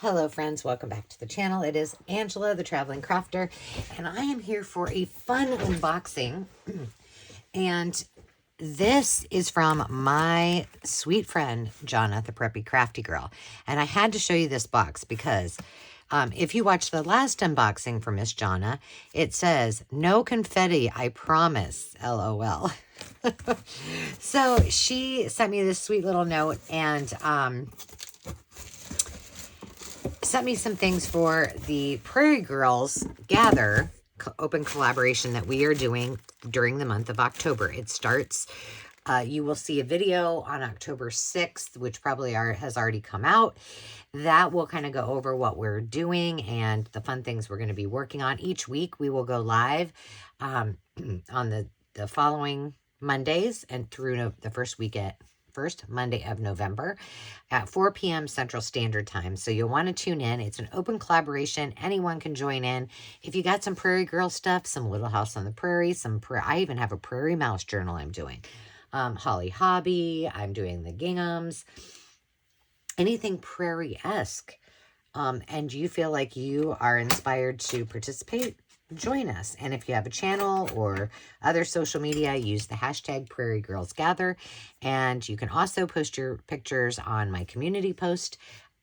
Hello friends, welcome back to the channel. It is Angela, the Traveling Crafter, and I am here for a fun unboxing. And this is from my sweet friend, Jonna, the Preppy Crafty Girl. And I had to show you this box because if you watched the last unboxing from Miss Jonna, it says, "No confetti, I promise, LOL." So she sent me this sweet little note and sent me some things for the Prairie Girls Gather open collaboration that we are doing during the month of October. It starts, you will see a video on October 6th, which probably has already come out. That will kind of go over what we're doing and the fun things we're going to be working on. Each week we will go live on the following Mondays and through the first Monday of November at 4 p.m. Central Standard Time. So you'll want to tune in. It's an open collaboration. Anyone can join in. If you got some Prairie Girl stuff, some Little House on the Prairie, I even have a Prairie Mouse journal I'm doing. Holly Hobbie, I'm doing the Ginghams. Anything prairie-esque. And you feel like you are inspired to participate, join us. And if you have a channel or other social media, use the hashtag Prairie Girls Gather. And you can also post your pictures on my community post,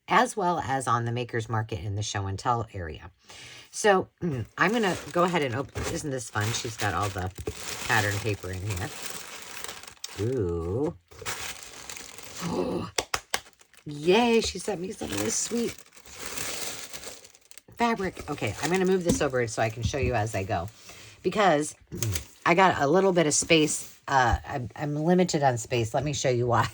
as well as on the Makers Market in the show and tell area. So I'm going to go ahead and open. Isn't this fun? She's got all the pattern paper in here. Ooh. Oh, yay. She sent me some of this sweet fabric. Okay, I'm going to move this over so I can show you as I go, because I got a little bit of space. I'm limited on space. Let me show you why.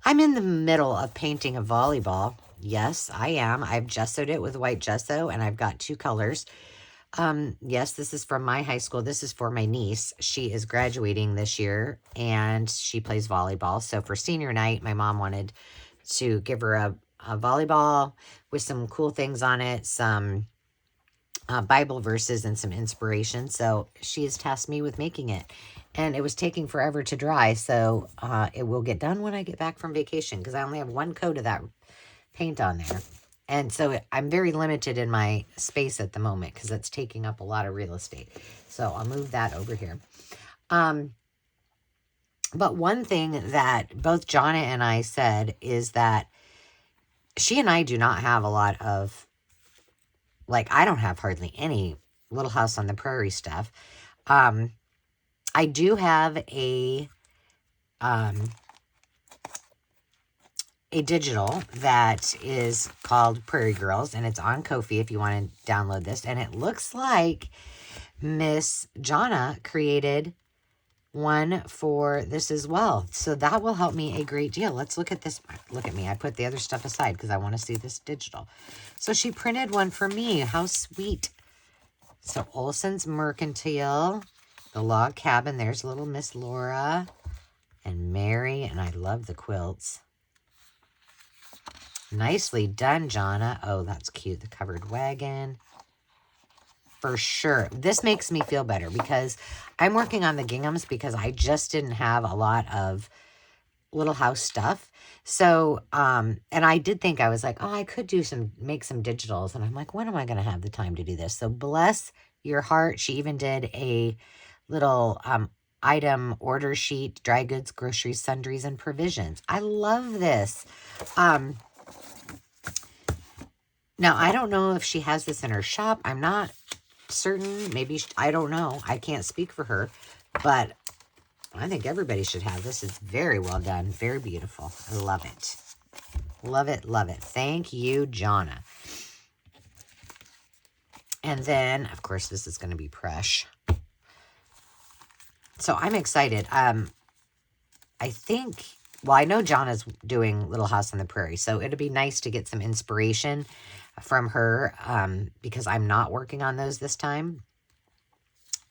I'm in the middle of painting a volleyball. Yes, I am. I've gessoed it with white gesso, and I've got two colors. Yes, this is from my high school. This is for my niece. She is graduating this year, and she plays volleyball. So for senior night, my mom wanted to give her a volleyball with some cool things on it, some Bible verses and some inspiration. So she has tasked me with making it, and it was taking forever to dry. So it will get done when I get back from vacation, because I only have one coat of that paint on there. And so I'm very limited in my space at the moment because it's taking up a lot of real estate. So I'll move that over here. But one thing that both Jonna and I said is that she and I do not have a lot of, like, I don't have hardly any Little House on the Prairie stuff. I do have a digital that is called Prairie Girls, and it's on Ko-fi if you want to download this. And it looks like Miss Jonna created one for this as well. So that will help me a great deal. Let's look at this. Look at me. I put the other stuff aside because I want to see this digital. So she printed one for me. How sweet. So Olson's Mercantile, the Log Cabin. There's little Miss Laura and Mary. And I love the quilts. Nicely done, Jonna. Oh, that's cute. The Covered Wagon. For sure. This makes me feel better because I'm working on the ginghams because I just didn't have a lot of Little House stuff. So, and I did think, I was like, oh, I could make some digitals. And I'm like, when am I going to have the time to do this? So bless your heart. She even did a little item order sheet, dry goods, groceries, sundries, and provisions. I love this. Now, I don't know if she has this in her shop. I'm not certain. Maybe, I don't know. I can't speak for her, but I think everybody should have this. It's very well done. Very beautiful. I love it. Love it. Love it. Thank you, Jonna. And then, of course, this is going to be fresh. So I'm excited. I think, well, I know Jonna's doing Little House on the Prairie, so it'd be nice to get some inspiration from her because I'm not working on those this time.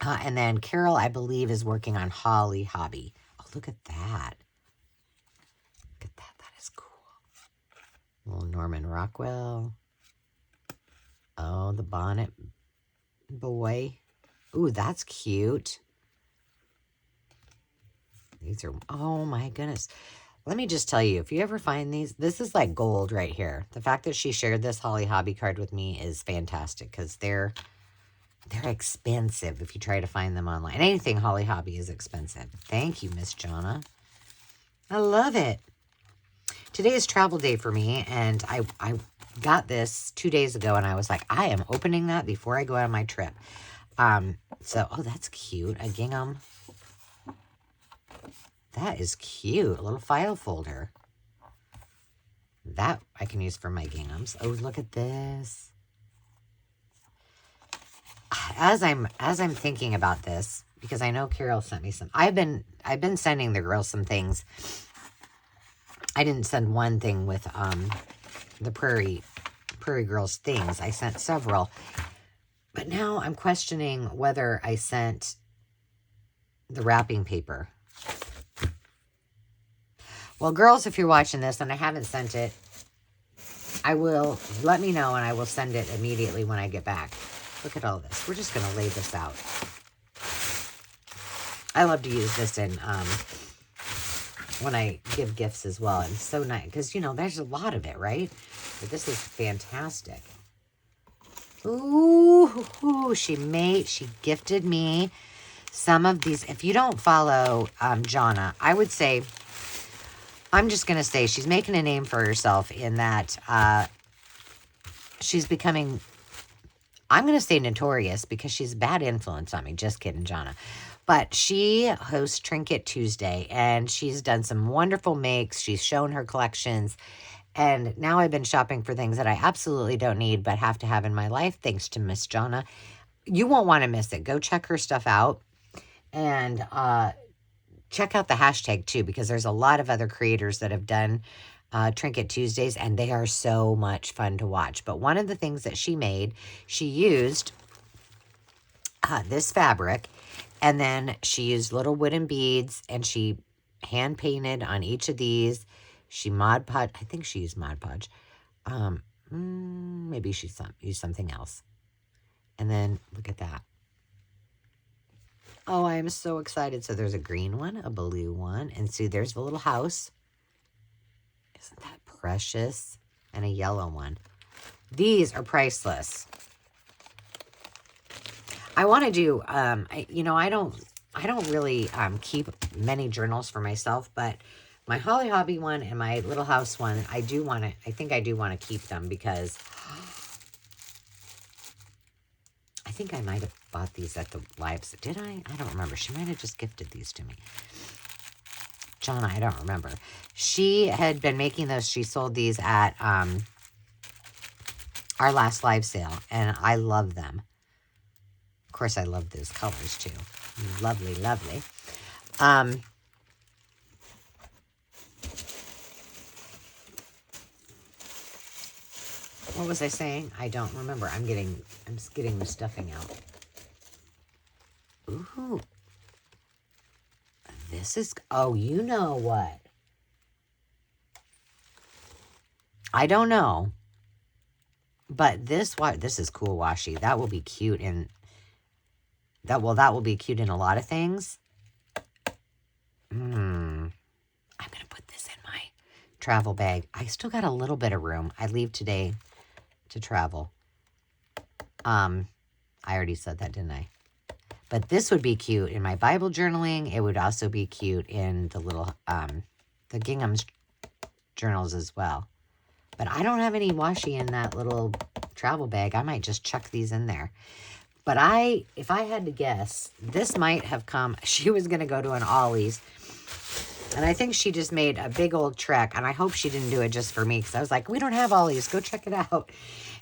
And then Carol, I believe, is working on Holly Hobbie. Oh, look at that. Look at that. That is cool. Little Norman Rockwell. Oh, the Bonnet Boy. Ooh, that's cute. These are, oh my goodness. Let me just tell you, if you ever find these, this is like gold right here. The fact that she shared this Holly Hobby card with me is fantastic because they're expensive if you try to find them online. Anything Holly Hobby is expensive. Thank you, Miss Jonna. I love it. Today is travel day for me, and I got this 2 days ago, and I was like, I am opening that before I go on my trip. So, oh, that's cute. A gingham. That is cute. A little file folder. That I can use for my ginghams. Oh, look at this. As I'm thinking about this, because I know Carol sent me some. I've been sending the girls some things. I didn't send one thing with the Prairie Girls things. I sent several. But now I'm questioning whether I sent the wrapping paper. Well, girls, if you're watching this and I haven't sent it, I will, let me know and I will send it immediately when I get back. Look at all this. We're just going to lay this out. I love to use this in, when I give gifts as well. It's so nice because, you know, there's a lot of it, right? But this is fantastic. Ooh, she gifted me some of these. If you don't follow Jonna, I would say, I'm just going to say she's making a name for herself in that she's becoming, I'm going to say notorious because she's a bad influence on me. Just kidding, Jonna. But she hosts Trinket Tuesday, and she's done some wonderful makes. She's shown her collections. And now I've been shopping for things that I absolutely don't need but have to have in my life, thanks to Miss Jonna. You won't want to miss it. Go check her stuff out. And check out the hashtag, too, because there's a lot of other creators that have done Trinket Tuesdays, and they are so much fun to watch. But one of the things that she made, she used this fabric, and then she used little wooden beads, and she hand-painted on each of these. She Mod Podge. I think she used Mod Podge. Maybe she used something else. And then, look at that. Oh, I am so excited. So there's a green one, a blue one. And see, there's the little house. Isn't that precious? And a yellow one. These are priceless. I want to do, you know, I don't really keep many journals for myself, but my Holly Hobby one and my Little House one, I think I do want to keep them because I think I might have bought these at the lives. Did I? I don't remember. She might have just gifted these to me. Jonna, I don't remember. She had been making those. She sold these at our last live sale, and I love them. Of course, I love those colors, too. Lovely, lovely. What was I saying? I don't remember. I'm just getting the stuffing out. Ooh. This is, oh, you know what? I don't know. But this is cool washi. That will be cute in, that will be cute in a lot of things. I'm going to put this in my travel bag. I still got a little bit of room. I leave today to travel. I already said that, didn't I? But this would be cute in my Bible journaling. It would also be cute in the little, the Gingham's journals as well. But I don't have any washi in that little travel bag. I might just chuck these in there. But if I had to guess, this might have come, she was going to go to an Ollie's. And I think she just made a big old trek. And I hope she didn't do it just for me. Because I was like, we don't have Ollie's. Go check it out.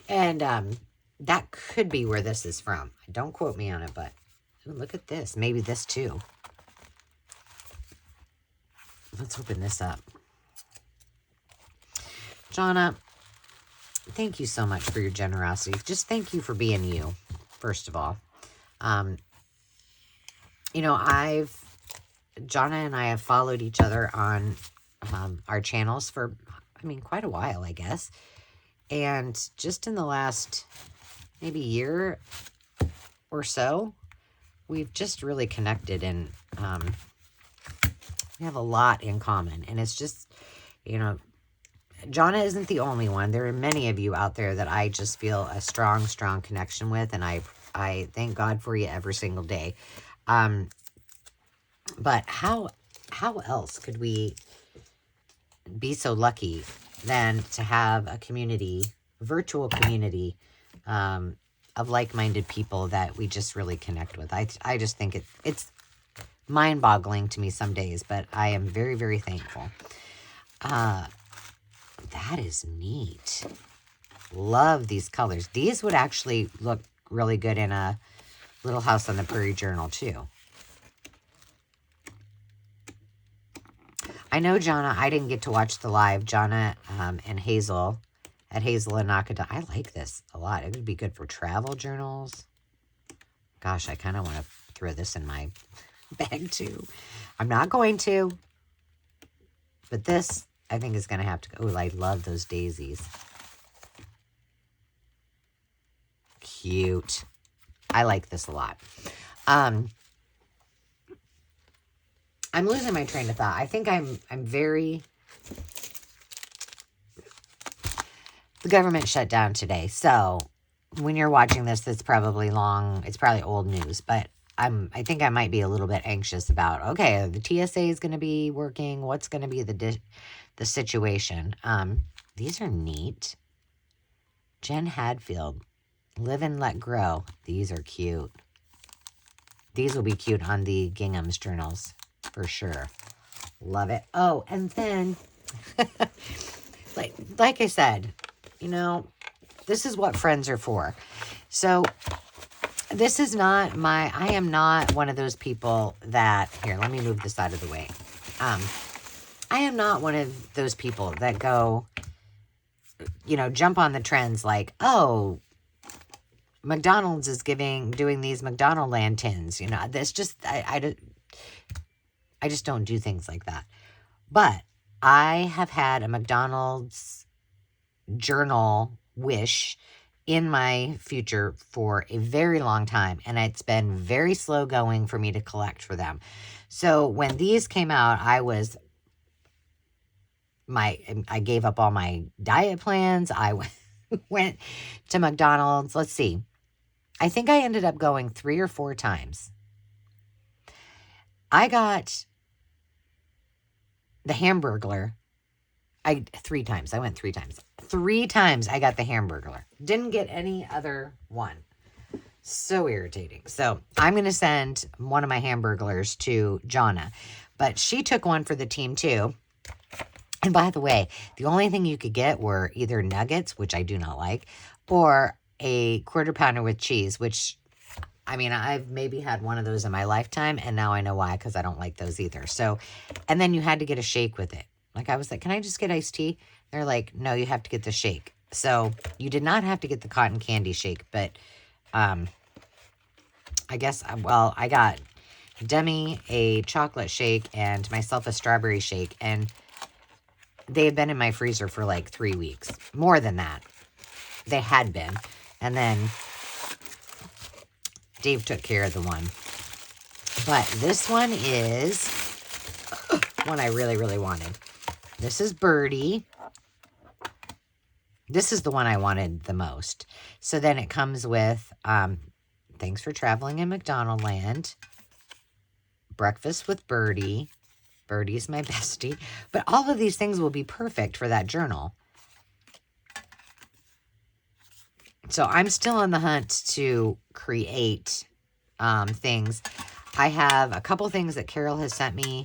And that could be where this is from. Don't quote me on it, but ooh, look at this. Maybe this too. Let's open this up. Jonna, thank you so much for your generosity. Just thank you for being you, first of all. You know, Jonna and I have followed each other on our channels for, I mean, quite a while, I guess. And just in the last maybe year or so, we've just really connected, and we have a lot in common. And it's just You know, Jonna isn't the only one. There are many of you out there that I just feel a strong, strong connection with, and I thank God for you every single day. But how else could we be so lucky than to have a community, virtual community, of like-minded people that we just really connect with? I just think it's mind-boggling to me some days, but I am very, very thankful. That is neat. Love these colors. These would actually look really good in a Little House on the Prairie journal too. I know, Jonna, I didn't get to watch the live. Jonna and Hazel at Hazel and Nakada. I like this a lot. It would be good for travel journals. Gosh, I kind of want to throw this in my bag too. I'm not going to. But this, I think, is going to have to go. Oh, I love those daisies. Cute. I like this a lot. I'm losing my train of thought. I think I'm very... The government shut down today, so when you're watching this, it's probably old news, but I think I might be a little bit anxious about, okay, the TSA is going to be working. What's going to be the situation? These are neat. Jen Hadfield, Live and Let Grow. These are cute. These will be cute on the Gingham's journals for sure. Love it. Oh, and then, like I said, you know, this is what friends are for. So this is not I am not one of those people that, here, let me move this out of the way. I am not one of those people that go, you know, jump on the trends like, oh, McDonald's is doing these McDonald land tins. You know, that's just, I just don't do things like that. But I have had a McDonald's journal wish in my future for a very long time, and it's been very slow going for me to collect for them. So when these came out, I gave up all my diet plans. I went to McDonald's. Let's see. I think I ended up going 3 or 4 times. I got the Hamburglar. 3 times. I went 3 times. 3 times I got the Hamburglar. Didn't get any other one. So irritating. So I'm going to send one of my Hamburglars to Jonna. But she took one for the team too. And by the way, the only thing you could get were either nuggets, which I do not like, or a quarter pounder with cheese, which, I mean, I've maybe had one of those in my lifetime, and now I know why, because I don't like those either. So, and then you had to get a shake with it. Like, I was like, can I just get iced tea? They're like, no, you have to get the shake. So you did not have to get the cotton candy shake, but I guess, well, I got Demi a chocolate shake and myself a strawberry shake, and they had been in my freezer for like 3 weeks. More than that. They had been. And then Dave took care of the one. But this one is one I really, really wanted. This is Birdie. This is the one I wanted the most. So then it comes with, thanks for traveling in McDonald Land. Breakfast with Birdie. Birdie's my bestie. But all of these things will be perfect for that journal. So I'm still on the hunt to create things. I have a couple things that Carol has sent me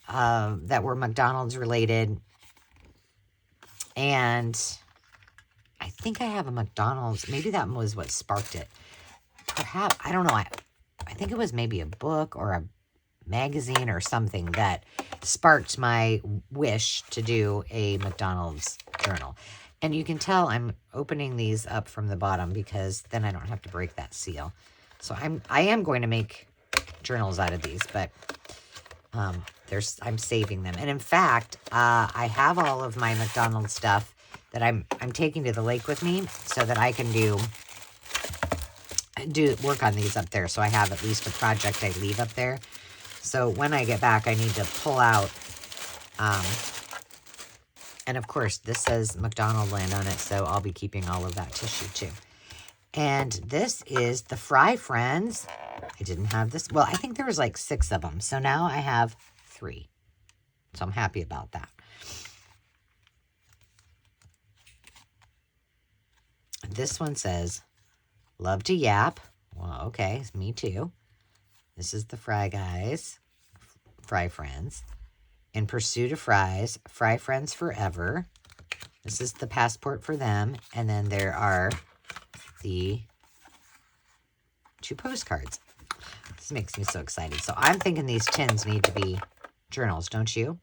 that were McDonald's related. And I think I have a McDonald's. Maybe that was what sparked it. Perhaps, I don't know. I think it was maybe a book or a magazine or something that sparked my wish to do a McDonald's journal. And you can tell I'm opening these up from the bottom because then I don't have to break that seal. So I am going to make journals out of these, but I'm saving them. And in fact, I have all of my McDonald's stuff that I'm taking to the lake with me so that I can do work on these up there. So I have at least a project I leave up there. So when I get back, I need to pull out And of course, this says McDonald Land on it, so I'll be keeping all of that tissue too. And this is the Fry Friends. I didn't have this. Well, I think there was like 6 of them. So now I have 3. So I'm happy about that. This one says, love to yap. Well, okay, me too. This is the Fry guys, Fry Friends. In pursuit of fries, Fry Friends forever. This is the passport for them. And then there are the 2 postcards. This makes me so excited. So I'm thinking these tins need to be journals, don't you?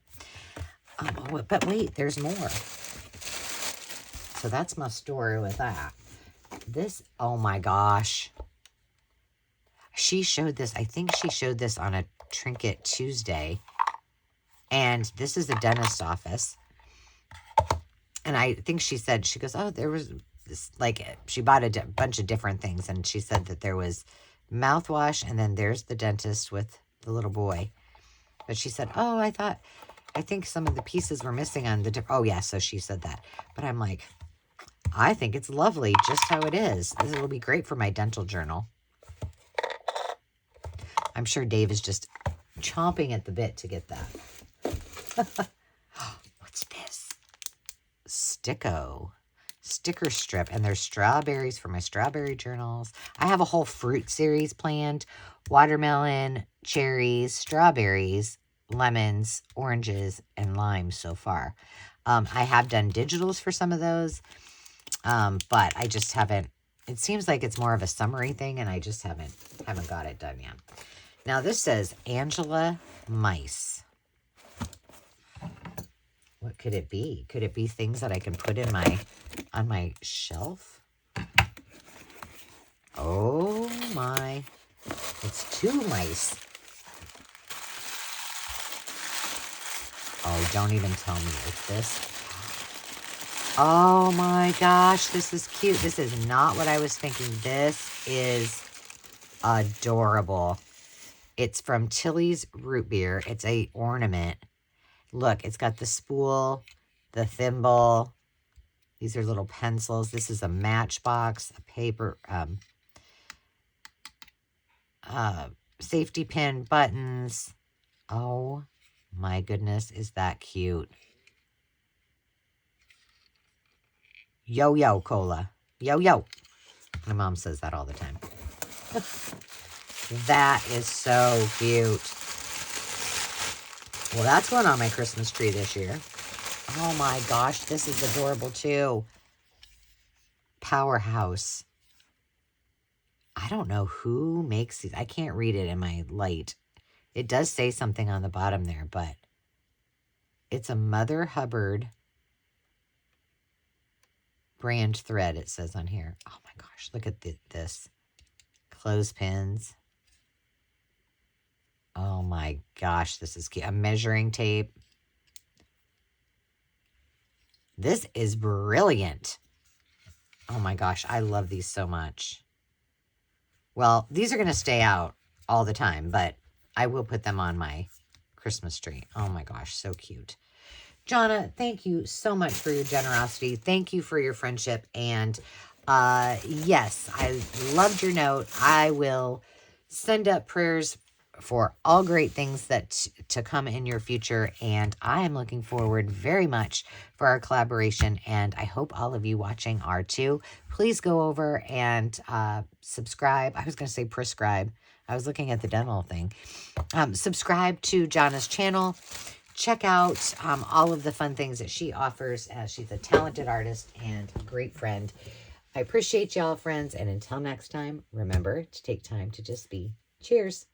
But wait, there's more. So that's my story with that. This, oh my gosh. She showed this, I think she showed this on a Trinket Tuesday. And this is a dentist's office. And I think she said, she goes, oh, there was this, like, she bought a bunch of different things. And she said that there was mouthwash, and then there's the dentist with the little boy. But she said, oh, I think some of the pieces were missing on the, oh yeah, so she said that. But I'm like, I think it's lovely just how it is. This will be great for my dental journal. I'm sure Dave is just chomping at the bit to get that. What's this? Sticker strip. And there's strawberries for my strawberry journals. I have a whole fruit series planned. Watermelon, cherries, strawberries, lemons, oranges, and limes so far. I have done digitals for some of those. But I just haven't, it seems like it's more of a summary thing, and I just haven't got it done yet. Now this says Angela Mice. What could it be? Could it be things that I can put in on my shelf? Oh my, it's 2 mice. Oh, don't even tell me it's this. Oh my gosh, this is cute. This is not what I was thinking. This is adorable. It's from Tilly's Root Beer. It's a ornament. Look, it's got the spool, the thimble. These are little pencils. This is a matchbox, a paper, safety pin, buttons. Oh my goodness, is that cute? Yo-yo cola. Yo-yo. My mom says that all the time. That is so cute. Well, that's one on my Christmas tree this year. Oh my gosh, this is adorable too. Powerhouse. I don't know who makes these. I can't read it in my light. It does say something on the bottom there, but it's a Mother Hubbard brand thread, it says on here. Oh my gosh, look at this. Clothespins. Oh my gosh, this is cute. A measuring tape. This is brilliant. Oh my gosh, I love these so much. Well, these are going to stay out all the time, but I will put them on my Christmas tree. Oh my gosh, so cute. Jonna, thank you so much for your generosity. Thank you for your friendship. And yes, I loved your note. I will send up prayers for all great things that to come in your future. And I am looking forward very much for our collaboration. And I hope all of you watching are too. Please go over and subscribe. I was going to say prescribe. I was looking at the dental thing. Subscribe to Jonna's channel. Check out all of the fun things that she offers, as she's a talented artist and a great friend. I appreciate y'all, friends. And until next time, remember to take time to just be. Cheers.